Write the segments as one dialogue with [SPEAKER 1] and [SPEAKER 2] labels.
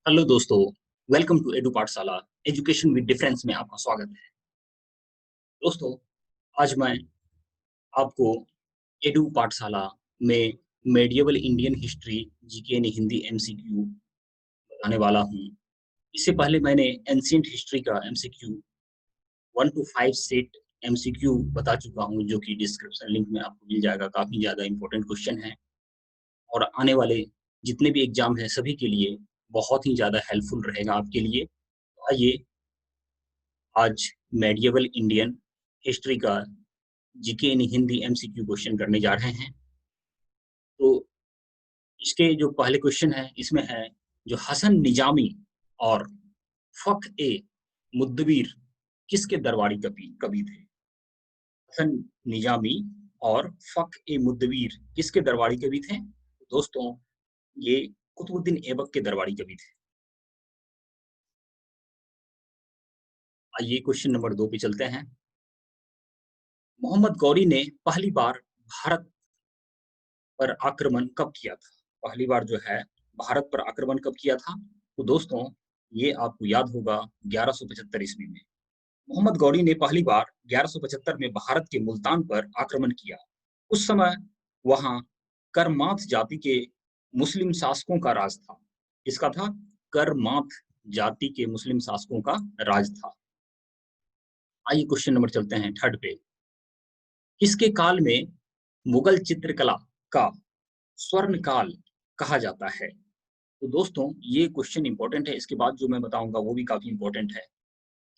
[SPEAKER 1] Hello दोस्तों, welcome to edu पाठशाला। Education with difference में आपका स्वागत है। दोस्तों, आज मैं आपको एडू पाठशाला में मेडिएवल इंडियन हिस्ट्री जीके यानी हिंदी एमसीक्यू बताने वाला हूँ। इससे पहले मैंने एंशिएंट हिस्ट्री का एमसीक्यू 1 to 5 सेट एमसीक्यू बता चुका हूँ, जो कि डिस्क्रिप्शन लिंक में आपको मिल जाएगा। काफ़ी ज़्यादा इंपॉर्टेंट क्वेश्चन है और आने वाले जितने भी एग्जाम हैं सभी के लिए बहुत ही ज़्यादा हेल्पफुल रहेगा आपके लिए। तो आइए आज मेडिएवल इंडियन हिस्ट्री का जीके इन हिंदी एमसीक्यू क्वेश्चन करने जा रहे हैं। तो इसके जो पहले क्वेश्चन है इसमें है, जो हसन निजामी और फख ए मुद्दबीर किसके दरबारी कवि कवि थे? हसन निजामी और फख ए मुद्दबीर किसके दरबारी कवि थे? दोस्तों, ये कुतुबुद्दीन ऐबक के दरबारी कवि थे। आइए क्वेश्चन नंबर 2 पे चलते हैं। मोहम्मद गौरी ने पहली बार भारत पर आक्रमण कब किया था? पहली बार जो है भारत पर आक्रमण कब किया था? तो दोस्तों, ये आपको याद होगा 1175 ईस्वी में। मोहम्मद गौरी ने पहली बार 1175 में भारत के मुल्तान पर आक्रमण किया। उस समय वहां करमाथ जाति के मुस्लिम शासकों का राज था। किसका था? करमाथ जाति के मुस्लिम शासकों का राज था। आइए क्वेश्चन नंबर चलते हैं थर्ड पे। किसके काल में मुगल चित्रकला का स्वर्ण काल कहा जाता है? तो दोस्तों, ये क्वेश्चन इंपॉर्टेंट है। इसके बाद जो मैं बताऊंगा वो भी काफी इंपॉर्टेंट है।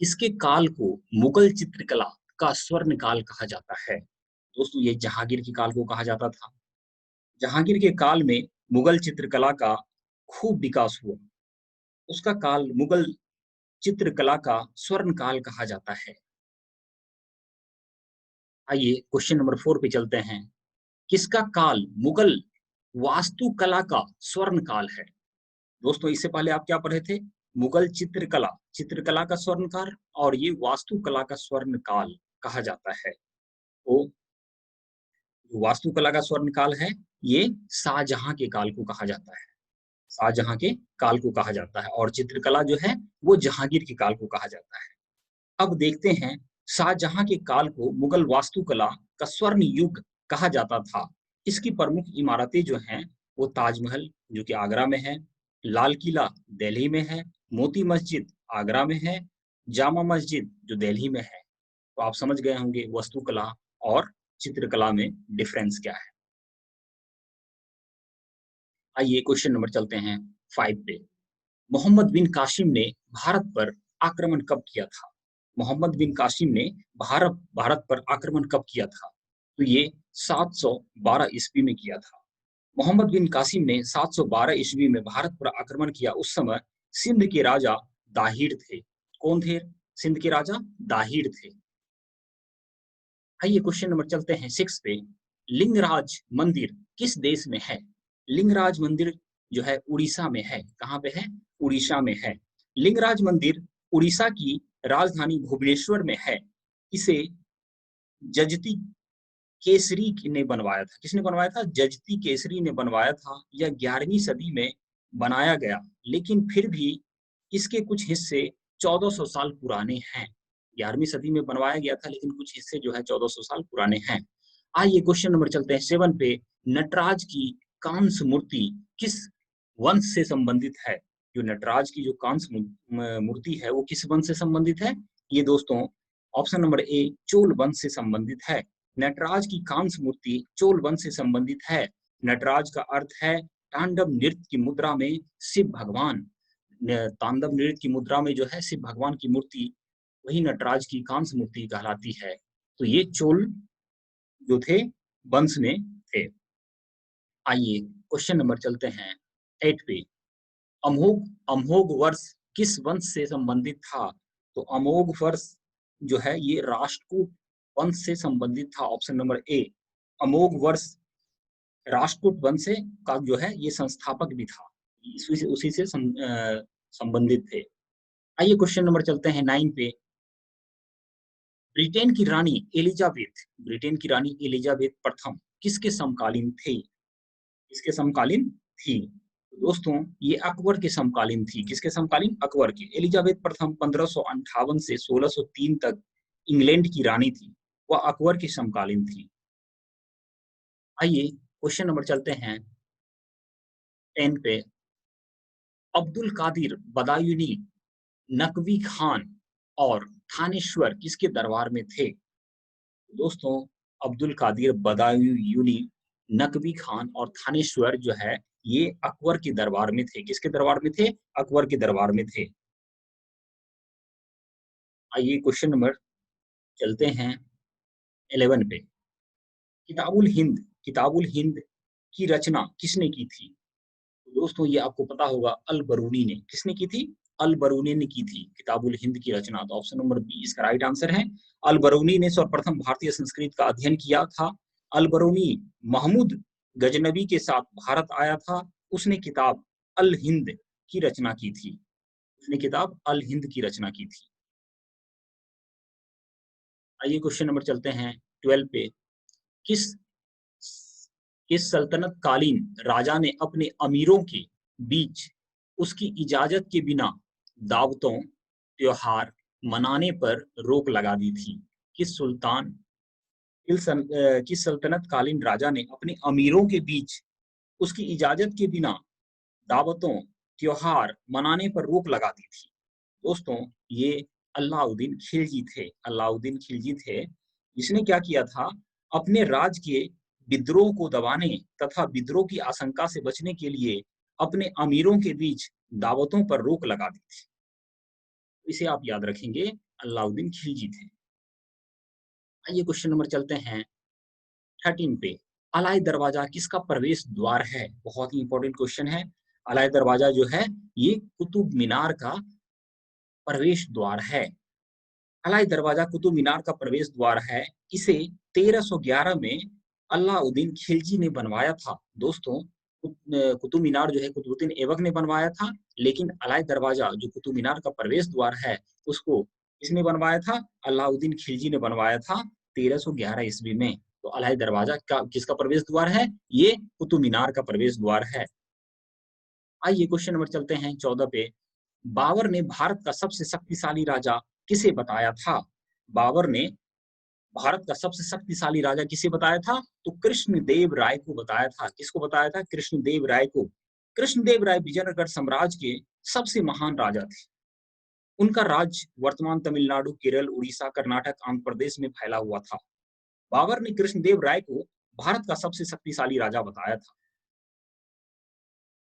[SPEAKER 1] इसके काल को मुगल चित्रकला का स्वर्ण काल कहा जाता है। दोस्तों, ये जहांगीर के काल को कहा जाता था। जहांगीर के काल में मुगल चित्रकला का खूब विकास हुआ। उसका काल मुगल चित्रकला का स्वर्ण काल कहा जाता है। आइए क्वेश्चन नंबर 4 पे चलते हैं। किसका काल मुगल वास्तुकला का स्वर्ण काल है? दोस्तों, इससे पहले आप क्या पढ़े थे? मुगल चित्रकला, चित्रकला का स्वर्ण काल, और ये वास्तुकला का स्वर्ण काल कहा जाता है। तो जो वास्तुकला का स्वर्ण काल है, ये शाहजहां के काल को कहा जाता है। शाहजहां के काल को कहा जाता है, और चित्रकला जो है वो जहांगीर के काल को कहा जाता है। अब देखते हैं, शाहजहां के काल को मुगल वास्तुकला का स्वर्ण युग कहा जाता था। इसकी प्रमुख इमारतें जो हैं वो ताजमहल, जो कि आगरा में है, लाल किला दिल्ली में है, मोती मस्जिद आगरा में है, जामा मस्जिद जो दिल्ली में है। तो आप समझ गए होंगे वास्तुकला और चित्रकला में डिफरेंस क्या है। आइए क्वेश्चन नंबर चलते हैं 5 पे। मोहम्मद बिन कासिम ने भारत पर आक्रमण कब किया था? मोहम्मद बिन कासिम ने भारत भारत पर आक्रमण कब किया था? तो ये 712 ईस्वी में किया था। मोहम्मद बिन कासिम ने 712 ईस्वी में भारत पर आक्रमण किया। उस समय सिंध के राजा दाहिर थे। कौन थे? सिंध के राजा दाहिर थे। आइए क्वेश्चन नंबर चलते हैं 6 पे। लिंगराज मंदिर किस देश में है? लिंगराज मंदिर जो है उड़ीसा में है। कहाँ पे है? उड़ीसा में है। लिंगराज मंदिर उड़ीसा की राजधानी भुवनेश्वर में है। इसे जजती केसरी ने बनवाया था। किसने बनवाया था? जजती केसरी ने बनवाया था। यह 11वीं सदी में बनाया गया, लेकिन फिर भी इसके कुछ हिस्से 1400 साल पुराने हैं। 11वीं सदी में बनवाया गया था, लेकिन कुछ हिस्से जो है 1400 साल पुराने हैं। आइए क्वेश्चन नंबर चलते हैं 7 पे। नटराज की कांस्य मूर्ति किस वंश से संबंधित है? जो नटराज की जो कांस्य मूर्ति है वो किस वंश से संबंधित है? ये दोस्तों, ऑप्शन नंबर ए, चोल वंश से संबंधित है। नटराज की कांस्य मूर्ति चोल वंश से संबंधित है। नटराज का अर्थ है तांडव नृत्य की मुद्रा में शिव भगवान। तांडव नृत्य की मुद्रा में जो है शिव भगवान की मूर्ति, वही नटराज की कांस्य मूर्ति कहलाती है। तो ये चोल जो थे वंश में थे। आइए क्वेश्चन नंबर चलते हैं 8 पे। अमोघ अमोघ वर्ष किस वंश से संबंधित था? तो अमोघ वर्ष जो है ये राष्ट्रकूट वंश से संबंधित था। ऑप्शन नंबर ए, अमोघ वर्ष राष्ट्रकूट वंश का जो है ये संस्थापक भी था। उसी से संबंधित थे। आइए क्वेश्चन नंबर चलते हैं 9 पे। ब्रिटेन की रानी एलिजाबेथ, ब्रिटेन की रानी एलिजाबेथ प्रथम किसके समकालीन थे? किसके समकालीन थी? दोस्तों ये अकबर के समकालीन थी। किसके समकालीन? अकबर के। एलिजाबेथ प्रथम 1558 से 1603 तक इंग्लैंड की रानी थी। वह अकबर की समकालीन थी। आइए क्वेश्चन नंबर चलते हैं 10 पे। अब्दुल कादिर बदायूनी, नकवी खान और थानेश्वर किसके दरबार में थे? दोस्तों अब्दुल कादिर बदायूनी, नकवी खान और थानेश्वर जो है ये अकबर के दरबार में थे। किसके दरबार में थे? अकबर के दरबार में थे। आइए क्वेश्चन नंबर चलते हैं 11 पे। किताबुल हिंद की रचना किसने की थी? दोस्तों ये आपको पता होगा, अल बरूनी ने। किसने की थी? अल बरूनी ने की थी किताबुल हिंद की रचना। तो ऑप्शन नंबर बी इसका राइट आंसर है। अल बरूनी ने सर्वप्रथम भारतीय संस्कृत का अध्ययन किया था। अल बरूनी महमूद गजनबी के साथ भारत आया था। उसने किताब अल हिंद की रचना की थी। उसने किताब अल हिंद की रचना की थी। आइए क्वेश्चन नंबर चलते हैं 12 पे। किस किस सल्तनत कालीन राजा ने अपने अमीरों के बीच उसकी इजाजत के बिना दावतों, त्योहार मनाने पर रोक लगा दी थी? किस सुल्तान किस सल्तनत कालीन राजा ने अपने अमीरों के बीच उसकी इजाजत के बिना दावतों, त्योहार मनाने पर रोक लगा दी थी? दोस्तों ये अलाउद्दीन खिलजी थे। अलाउद्दीन खिलजी थे जिसने क्या किया था, अपने राज के विद्रोह को दबाने तथा विद्रोह की आशंका से बचने के लिए अपने अमीरों के बीच दावतों पर रोक लगा दी थी। इसे आप याद रखेंगे, अलाउद्दीन खिलजी थे। आइए क्वेश्चन नंबर चलते हैं 13 पे। अलाई दरवाजा किसका प्रवेश द्वार है? बहुत ही इंपॉर्टेंट क्वेश्चन है। अलाई दरवाजा जो है ये कुतुब मीनार का प्रवेश द्वार है। अलाई दरवाजा कुतुब मीनार का प्रवेश द्वार है। इसे 1311 में अलाउद्दीन खिलजी ने बनवाया था। दोस्तों कुतुब मीनार जो है कुतुबुद्दीन ऐबक ने बनवाया था, लेकिन अलाई दरवाजा जो कुतुब मीनार का प्रवेश द्वार है उसको किसने बनवाया था? अलाउद्दीन खिलजी ने बनवाया था 1311 ईस्वी में। तो अलाई दरवाजा का किसका प्रवेश द्वार है? ये कुतुब मीनार का प्रवेश द्वार है। आइए क्वेश्चन नंबर चलते हैं 14 पे। बाबर ने भारत का सबसे शक्तिशाली राजा किसे बताया था? बाबर ने भारत का सबसे शक्तिशाली राजा किसे बताया था? तो कृष्णदेव राय को बताया था। किसको बताया था? कृष्णदेव राय को। कृष्णदेव राय विजयनगर साम्राज्य के सबसे महान राजा थे। उनका राज्य वर्तमान तमिलनाडु, केरल, उड़ीसा, कर्नाटक, आंध्र प्रदेश में फैला हुआ था। बाबर ने कृष्णदेव राय को भारत का सबसे शक्तिशाली राजा बताया था।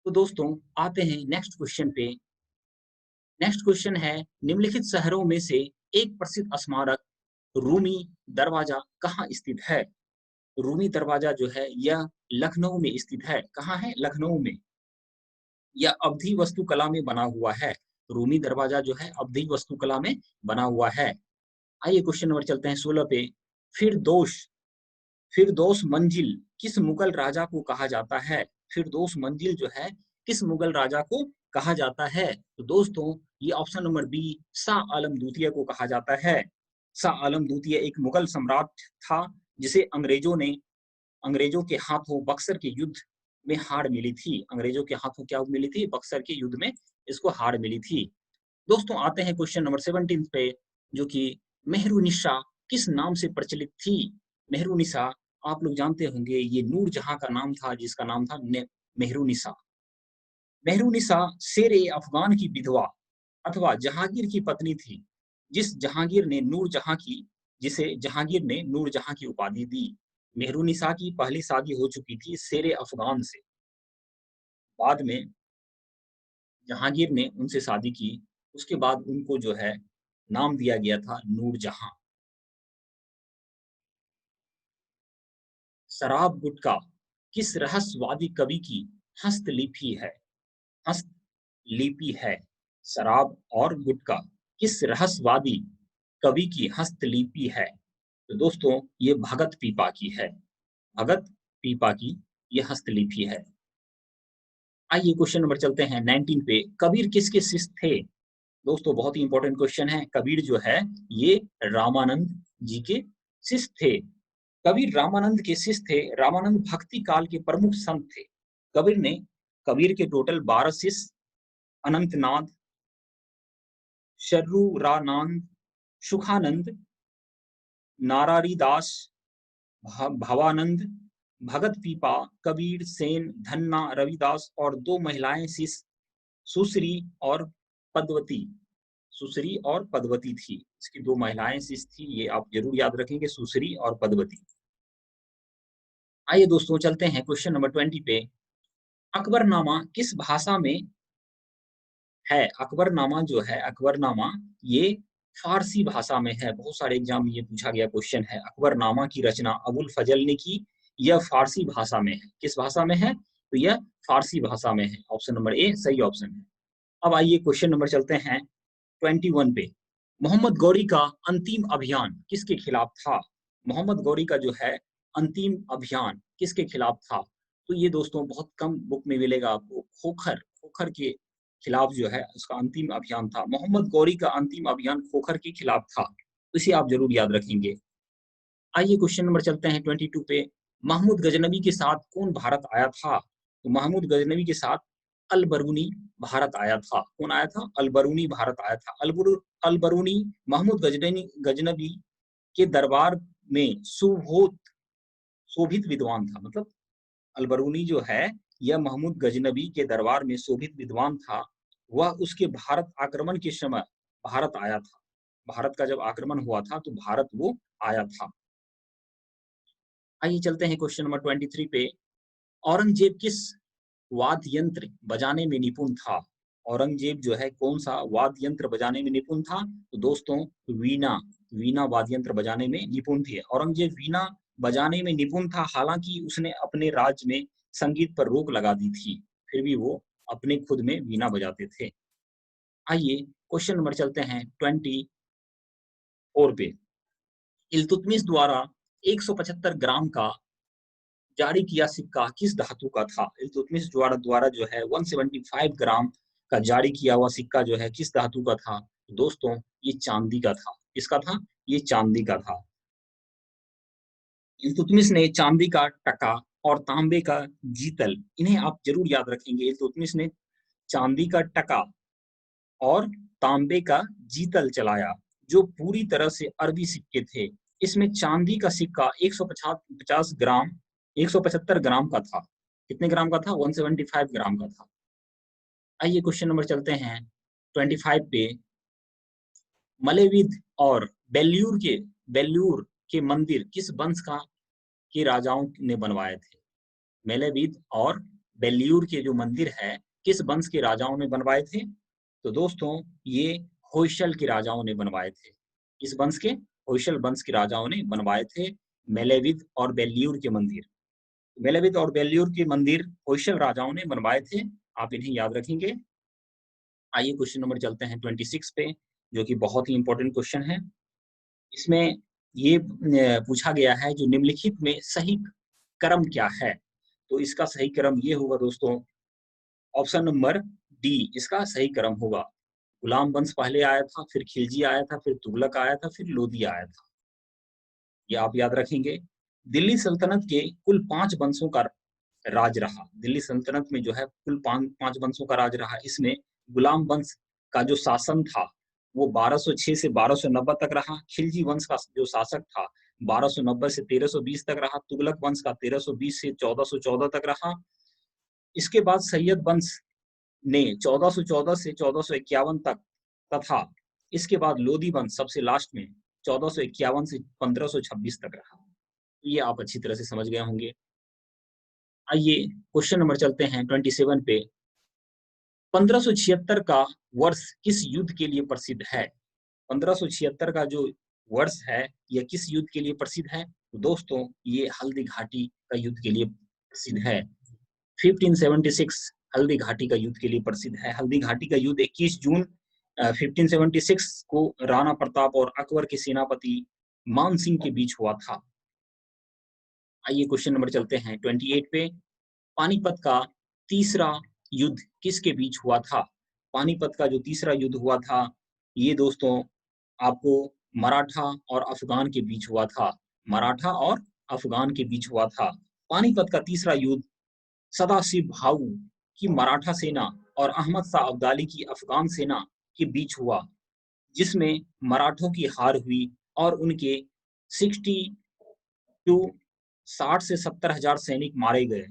[SPEAKER 1] तो दोस्तों आते हैं नेक्स्ट क्वेश्चन पे। नेक्स्ट क्वेश्चन है, निम्नलिखित शहरों में से एक प्रसिद्ध स्मारक रूमी दरवाजा कहाँ स्थित है? रूमी दरवाजा जो है यह लखनऊ में स्थित है। कहाँ है? लखनऊ में। यह अवधी वास्तुकला में बना हुआ है। रूमी दरवाजा जो है अवधी वास्तुकला में बना हुआ है। आइए क्वेश्चन नंबर चलते हैं 16 पे। फिरदौस फिरदौस मंजिल किस मुगल राजा को कहा जाता है? फिरदौस मंजिल जो है किस मुगल राजा को कहा जाता है? तो दोस्तों ये option number B Shah Alam द्वितीय को कहा जाता है। शाह आलम द्वितीय एक मुगल सम्राट था जिसे अंग्रेजों के हाथों बक्सर के युद्ध में हार मिली थी। अंग्रेजों के हाथों क्या मिली थी? बक्सर के युद्ध में इसको हार मिली थी। दोस्तों आते हैं क्वेश्चन नंबर 17 पे, जो कि मेहरुनिशा किस नाम से प्रचलित थी? मेहरुनिशा आप लोग जानते होंगे, ये नूरजहां का नाम था जिसका नाम था मेहरुनिशा। मेहरुनिशा शेर ए अफगान की विधवा अथवा जहांगीर की पत्नी थी, जिसे जहांगीर ने नूरजहां की उपाधि दी। मेहरुनिशा की पहली शादी हो चुकी थी शेर ए अफगान से। बाद में जहांगीर ने उनसे शादी की। उसके बाद उनको जो है नाम दिया गया था नूरजहां। शराब गुटखा किस रहस्यवादी कवि की हस्तलिपि है? हस्तलिपि है। शराब और गुटखा किस रहस्यवादी कवि की हस्तलिपि है? तो दोस्तों ये भगत पीपा की है। भगत पीपा की ये हस्तलिपि है। आइए क्वेश्चन नंबर चलते हैं 19 पे। कबीर किसके शिष्य थे? दोस्तों बहुत ही इंपॉर्टेंट क्वेश्चन है। कबीर जो है ये रामानंद जी के शिष्य थे। कबीर रामानंद के शिष्य थे। रामानंद भक्ति काल के प्रमुख संत थे। कबीर ने कबीर के टोटल 12 शिष्य, अनंतनाद, शर्रुरानंद, सुखानंद, नारारी दास, भवानंद, भगत पीपा, कबीर, सेन, धन्ना, रविदास और 2 महिलाएं शिष्य सुश्री और पद्वती। सुश्री और पद्वती थी, इसकी 2 महिलाएं शिष्य थी, ये आप जरूर याद रखेंगे, सुश्री और पद्वती। आइए दोस्तों चलते हैं क्वेश्चन नंबर 20 पे। अकबरनामा किस भाषा में है? अकबरनामा जो है, अकबरनामा ये फारसी भाषा में है। बहुत सारे एग्जाम में ये पूछा गया क्वेश्चन है। अकबरनामा की रचना अबुल फजल ने की, यह फारसी भाषा में है। किस भाषा में है? तो यह फारसी भाषा में है। ऑप्शन नंबर ए सही ऑप्शन है। अब आइए क्वेश्चन नंबर चलते हैं 21 पे। मोहम्मद गौरी का अंतिम अभियान किसके खिलाफ था? मोहम्मद गौरी का जो है अंतिम अभियान किसके खिलाफ था? तो ये दोस्तों बहुत कम बुक में मिलेगा आपको। खोखर, खोखर के खिलाफ जो है उसका अंतिम अभियान था। मोहम्मद गौरी का अंतिम अभियान खोखर के खिलाफ था, तो इसे आप जरूर याद रखेंगे। आइए क्वेश्चन नंबर चलते हैं 22 पे। महमूद गजनबी के साथ कौन भारत आया था? तो महमूद गजनबी के साथ अल-बरूनी भारत आया था। कौन आया था? अल-बरूनी भारत आया था। अल-बरूनी महमूद गजनबी के दरबार में शोभित विद्वान था। मतलब अल-बरूनी जो है यह महमूद गजनबी के दरबार में शोभित विद्वान था। वह उसके भारत आक्रमण के समय भारत आया था। भारत का जब आक्रमण हुआ था तो भारत वो आया था। आइए चलते हैं क्वेश्चन नंबर 23 पे। औरंगजेब किस वाद्य यंत्र बजाने में निपुण था? औरंगजेब जो है कौन सा वाद्य यंत्र बजाने में निपुण था? तो दोस्तों वीणा, वीणा वाद्य यंत्र बजाने में निपुण थे। औरंगजेब वीणा बजाने में निपुण था। हालांकि उसने अपने राज्य में संगीत पर रोक लगा दी थी, फिर भी वो अपने खुद में वीणा बजाते थे। आइए क्वेश्चन नंबर चलते हैं 24 पे। इल्तुतमिश द्वारा 175 ग्राम का जारी किया सिक्का किस धातु का था? इल्तुतमिश द्वारा जो है 175 ग्राम का जारी किया हुआ सिक्का जो है किस धातु का था? दोस्तों ये चांदी का था। किसका था? ये चांदी का था। इल्तुतमिश ने चांदी का टका और तांबे का जीतल, इन्हें आप जरूर याद रखेंगे। इल्तुतमिश ने चांदी का टका और तांबे का जीतल चलाया, जो पूरी तरह से अरबी सिक्के थे। इसमें चांदी का सिक्का 150 ग्राम 175 ग्राम का था। कितने ग्राम का था? 175 ग्राम का था। आइए क्वेश्चन नंबर चलते हैं 25 पे। मलेविद और बेल्यूर के मंदिर किस वंश का के राजाओं ने बनवाए थे? मेलेविद और बेल्यूर के जो मंदिर है किस वंश के राजाओं ने बनवाए थे? तो दोस्तों ये होयसल के राजाओं ने बनवाए थे। किस वंश के? होयसल वंश के राजाओं ने बनवाए थे मेलेविद और बेल्यूर के मंदिर। मेलेविद और बेल्यूर के मंदिर होयसल राजाओं ने बनवाए थे, आप इन्हें याद रखेंगे। आइए क्वेश्चन नंबर चलते हैं 26 पे, जो कि बहुत ही इंपॉर्टेंट क्वेश्चन है। इसमें ये पूछा गया है जो निम्नलिखित में सही क्रम क्या है? तो इसका सही क्रम ये होगा दोस्तों, ऑप्शन नंबर डी इसका सही क्रम होगा। गुलाम वंश पहले आया था, फिर खिलजी आया था, फिर तुगलक आया था, फिर लोदी आया था। ये आप याद रखेंगे। दिल्ली सल्तनत के कुल 5 वंशों का राज रहा। दिल्ली सल्तनत में जो है कुल 5 वंशों का राज रहा। इसमें गुलाम वंश का जो शासन था वो 1206 से 1290 तक रहा। खिलजी वंश का जो शासक था 1290 से 1320 तक रहा। तुगलक वंश का 1320 से 1414 तक रहा। इसके बाद सैयद वंश ने 1414 से 1451 तक, तथा इसके बाद लोदी वंश सबसे लास्ट में 1451 से 1526 तक रहा। ये आप अच्छी तरह से समझ गए होंगे। आइए क्वेश्चन नंबर चलते हैं 27 पे। 1576 का वर्ष किस युद्ध के लिए प्रसिद्ध है? 1576 का जो वर्ष है यह किस युद्ध के लिए प्रसिद्ध है? तो दोस्तों ये हल्दी घाटी का युद्ध के लिए प्रसिद्ध है। 1576 हल्दी घाटी का युद्ध के लिए प्रसिद्ध है। हल्दी घाटी का युद्ध 21 जून 1576 को राणा प्रताप और अकबर के सेनापति मान सिंह के बीच हुआ था। आइए क्वेश्चन नंबर चलते हैं 28 पे। पानीपत का तीसरा युद्ध किसके बीच हुआ था? पानीपत का जो तीसरा युद्ध हुआ था ये दोस्तों आपको मराठा और अफगान के बीच हुआ था। मराठा और अफगान के बीच हुआ था। पानीपत का तीसरा युद्ध सदाशिव भाऊ कि मराठा सेना और अहमद शाह अब्दाली की अफ़गान सेना के बीच हुआ, जिसमें मराठों की हार हुई और उनके 60 टू 60 से 70 हज़ार सैनिक मारे गए।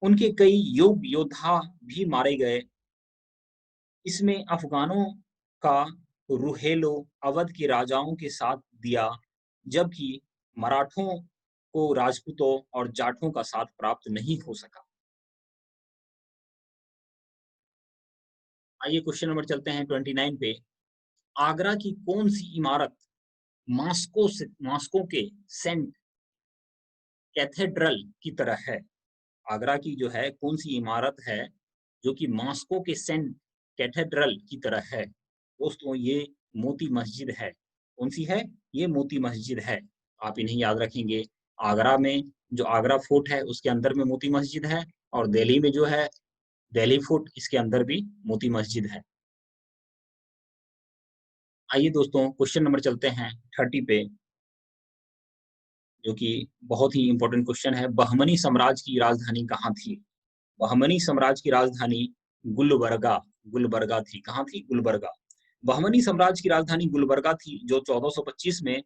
[SPEAKER 1] उनके कई योद्धा भी मारे गए। इसमें अफ़गानों का रुहेलो अवध के राजाओं के साथ दिया, जबकि मराठों को राजपूतों और जाटों का साथ प्राप्त नहीं हो सका। आइए क्वेश्चन नंबर चलते हैं 29 पे। आगरा की कौन-सी इमारत मास्को के सेंट कैथेड्रल की तरह है? आगरा की जो है कौन-सी इमारत है जो कि मास्को के सेंट कैथेड्रल की तरह है? दोस्तों ये मोती मस्जिद है। कौन-सी है? ये मोती मस्जिद है। आप इन्हें याद रखेंगे। आगरा में जो आगरा फोर्ट है उसके अंदर में मोती मस्जिद है और दिल्ली में जो है दिल्ली फोर्ट इसके अंदर भी मोती मस्जिद है। आइए दोस्तों क्वेश्चन नंबर चलते हैं 30 पे, जो कि बहुत ही इम्पोर्टेंट क्वेश्चन है। बहमनी साम्राज्य की राजधानी कहाँ थी? बहमनी साम्राज्य की राजधानी गुलबर्गा गुलबर्गा थी। कहाँ थी? गुलबर्गा। बहमनी साम्राज्य की राजधानी गुलबर्गा थी, जो 1425 में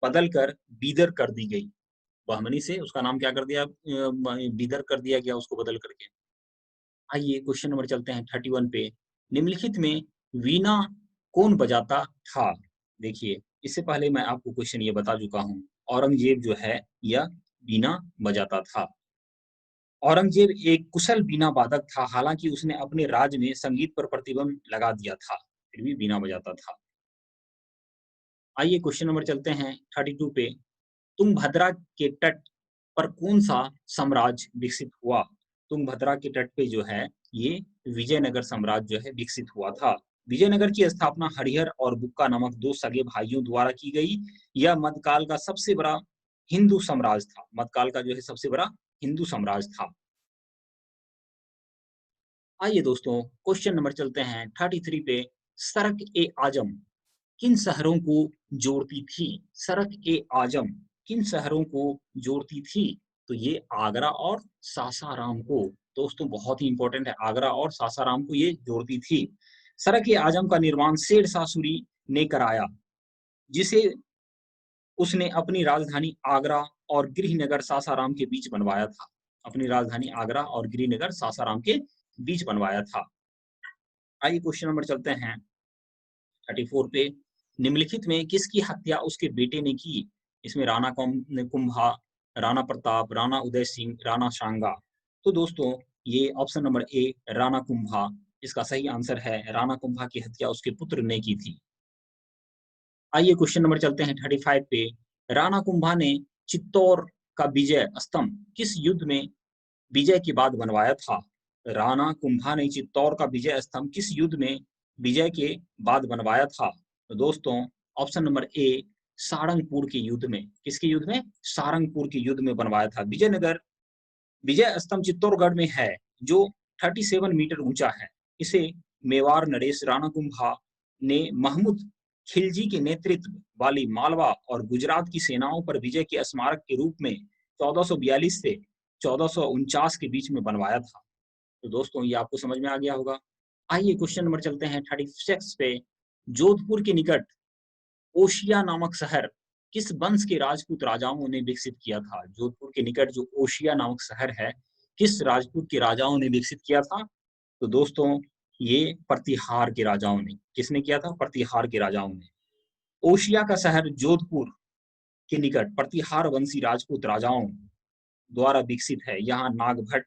[SPEAKER 1] बदल कर बीदर कर दी गई। बहमनी से उसका नाम क्या कर दिया? बीदर कर दिया गया उसको बदल करके। आइए क्वेश्चन नंबर चलते हैं 31 पे। निम्नलिखित में वीणा कौन बजाता था? देखिए, इससे पहले मैं आपको क्वेश्चन ये बता चुका हूँ। औरंगजेब जो है यह वीणा बजाता था। औरंगजेब एक कुशल वीणा वादक था, हालांकि उसने अपने राज्य में संगीत पर प्रतिबंध लगा दिया था, फिर भी वीणा बजाता था। आइए क्वेश्चन नंबर चलते हैं 32 पे। तुंगभद्रा के तट पर कौन सा साम्राज्य विकसित हुआ? तुंगभद्रा के तट पे जो है ये विजयनगर साम्राज्य जो है विकसित हुआ था। विजयनगर की स्थापना हरिहर और बुक्का नामक दो सगे भाइयों द्वारा की गई। यह मध्यकाल का सबसे बड़ा हिंदू साम्राज्य था। मध्यकाल का जो है सबसे बड़ा हिंदू साम्राज्य था। आइए दोस्तों क्वेश्चन नंबर चलते हैं 33 पे। सड़क ए आजम किन शहरों को जोड़ती थी? सड़क ए आजम किन शहरों को जोड़ती थी? तो ये आगरा और सासाराम को। दोस्तों बहुत ही इंपॉर्टेंट है, आगरा और सासाराम को ये जोड़ती थी। सड़क ए आजम का निर्माण शेर शाह सूरी ने कराया, जिसे उसने अपनी राजधानी आगरा और गृहनगर सासाराम के बीच बनवाया था। अपनी राजधानी आगरा और गृहनगर सासाराम के बीच बनवाया था। आइए क्वेश्चन नंबर चलते हैं 34 पे। निम्नलिखित में किसकी हत्या उसके बेटे ने की? इसमें कुंभा, राणा प्रताप, राणा उदय सिंह, राणा सांगा। तो दोस्तों ये option number A Rana Kumbha इसका सही आंसर है। राणा कुंभा की हत्या उसके पुत्र ने की थी। आइए क्वेश्चन नंबर चलते हैं 35 पे। राणा कुंभा ने चित्तौर का विजय स्तंभ किस युद्ध में विजय के बाद बनवाया था? राणा कुंभा ने चित्तौर का विजय स्तंभ किस युद्ध में विजय के बाद बनवाया था? तो दोस्तों ऑप्शन नंबर ए सारंगपुर के युद्ध में। किसके युद्ध में? सारंगपुर के युद्ध में बनवाया था। विजयनगर विजय स्तंभ चित्तौड़गढ़ में है, जो 37 मीटर ऊंचा है। इसे मेवाड़ नरेश राणा कुंभा ने महमूद खिलजी के नेतृत्व वाली मालवा और गुजरात की सेनाओं पर विजय के स्मारक के रूप में 1442 से 1449 के बीच में बनवाया था। तो दोस्तों ये आपको समझ में आ गया होगा। आइए क्वेश्चन नंबर चलते हैं 36 पे। जोधपुर के निकट ओशिया नामक शहर किस वंश के राजपूत राजाओं ने विकसित किया था? जोधपुर के निकट जो ओशिया नामक शहर है, किस राजपूत के राजाओं ने विकसित किया था? तो दोस्तों ये प्रतिहार के राजाओं ने। किसने किया था? प्रतिहार के राजाओं ने। ओशिया का शहर जोधपुर के निकट प्रतिहार वंशी राजपूत राजाओं द्वारा विकसित है। यहाँ नागभट्ट,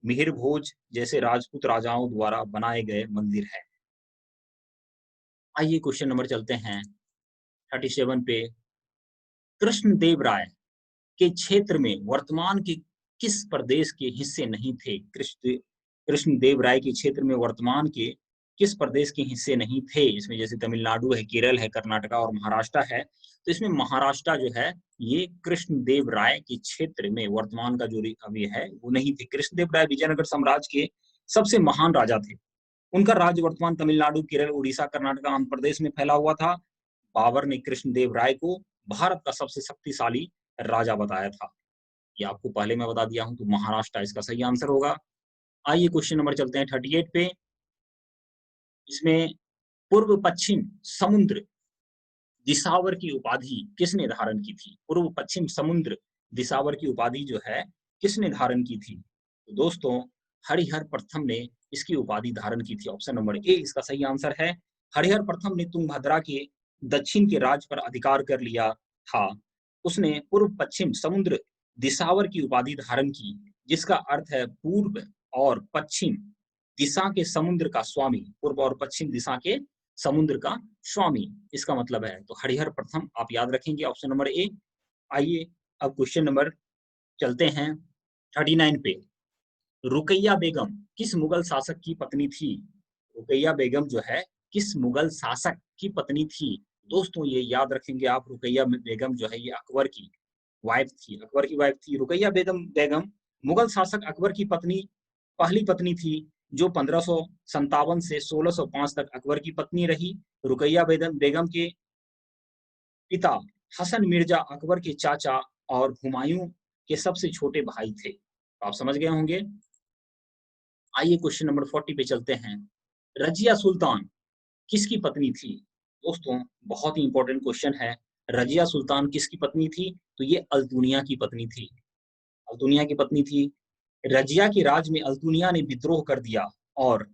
[SPEAKER 1] मिहिर भोज जैसे राजपूत राजाओं द्वारा बनाए गए मंदिर है। आइए क्वेश्चन नंबर चलते हैं 37 पे। कृष्णदेव राय के क्षेत्र में वर्तमान के किस प्रदेश के हिस्से नहीं थे? कृष्णदेव राय के क्षेत्र में वर्तमान के किस प्रदेश के हिस्से नहीं थे? इसमें जैसे तमिलनाडु है, केरल है, कर्नाटका और महाराष्ट्र है। तो इसमें महाराष्ट्र जो है ये कृष्णदेव राय के क्षेत्र में वर्तमान का जो अभी है वो नहीं थे। कृष्णदेव राय विजयनगर साम्राज्य के सबसे महान राजा थे। उनका राज्य वर्तमान तमिलनाडु, केरल, उड़ीसा, कर्नाटका, आंध्र प्रदेश में फैला हुआ था। बाबर ने कृष्णदेव राय को भारत का सबसे शक्तिशाली राजा बताया था। ये आपको पहले मैं बता दिया हूं, तो महाराष्ट्र इसका सही आंसर होगा। आइए क्वेश्चन नंबर चलते हैं 38 पे। इसमें पूर्व पश्चिम समुद्र दिसावर की उपाधि किसने धारण की थी? पूर्व पश्चिम समुद्र दिसावर की उपाधि जो है किसने धारण की थी? तो दोस्तों हरिहर प्रथम ने इसकी उपाधि धारण की थी। ऑप्शन नंबर ए इसका सही आंसर है। हरिहर प्रथम ने तुंगभद्रा के दक्षिण के राज पर अधिकार कर लिया था। उसने पूर्व पश्चिम समुद्र दिसावर की उपाधि धारण की, जिसका अर्थ है पूर्व और पश्चिम दिशा के समुद्र का स्वामी। पूर्व और पश्चिम दिशा के समुद्र का स्वामी इसका मतलब है। तो हरिहर प्रथम आप याद रखेंगे, ऑप्शन नंबर ए। आइए अब क्वेश्चन नंबर चलते हैं 39 पे। रुकैया बेगम किस मुगल शासक की पत्नी थी? रुकैया बेगम जो है किस मुगल शासक की पत्नी थी? दोस्तों ये याद रखेंगे आप, रुकैया बेगम जो है ये अकबर की वाइफ थी। अकबर की वाइफ थी रुकैया बेगम मुगल शासक अकबर की पहली पत्नी थी, जो 1557 से 1605 तक अकबर की पत्नी रही। रुकैया बेगम के पिता हसन मिर्जा अकबर के चाचा और हुमायूं के सबसे छोटे भाई थे। तो आप समझ गए होंगे। आइए क्वेश्चन नंबर 40 पे चलते हैं। रजिया सुल्तान किसकी पत्नी थी? दोस्तों बहुत ही इंपॉर्टेंट क्वेश्चन है। रजिया सुल्तान किसकी पत्नी थी? तो ये अल्तुनिया की पत्नी थी। अल्तुनिया की पत्नी थी। रजिया के राज में अल्तुनिया ने विद्रोह कर दिया और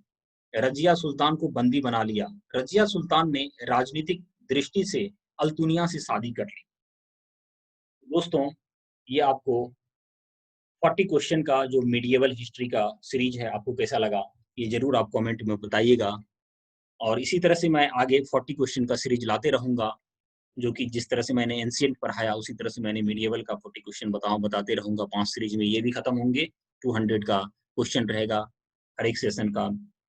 [SPEAKER 1] रजिया सुल्तान को बंदी बना लिया। रजिया सुल्तान ने राजनीतिक दृष्टि से अल्तुनिया से शादी कर ली। दोस्तों ये आपको 40 क्वेश्चन का जो मीडिएवल हिस्ट्री का सीरीज है आपको कैसा लगा, ये जरूर आप कमेंट में बताइएगा। और इसी तरह से मैं आगे 40 क्वेश्चन का सीरीज लाते रहूंगा, जो कि जिस तरह से मैंने एंशिएंट पढ़ाया उसी तरह से मैंने मीडिएवल का 40 क्वेश्चन बताते रहूंगा। 5 सीरीज में ये भी खत्म होंगे। 200 का क्वेश्चन रहेगा हर एक सेशन का,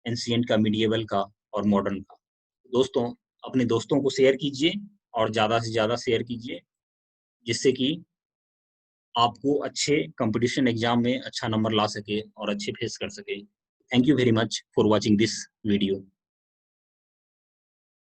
[SPEAKER 1] एंशिएंट का, मीडिएवल का और मॉडर्न का। दोस्तों अपने दोस्तों को शेयर कीजिए और ज़्यादा से ज़्यादा शेयर कीजिए, जिससे कि आपको अच्छे कंपटीशन एग्जाम में अच्छा नंबर ला सके और अच्छे फेस कर सके। Thank you very much for watching this video.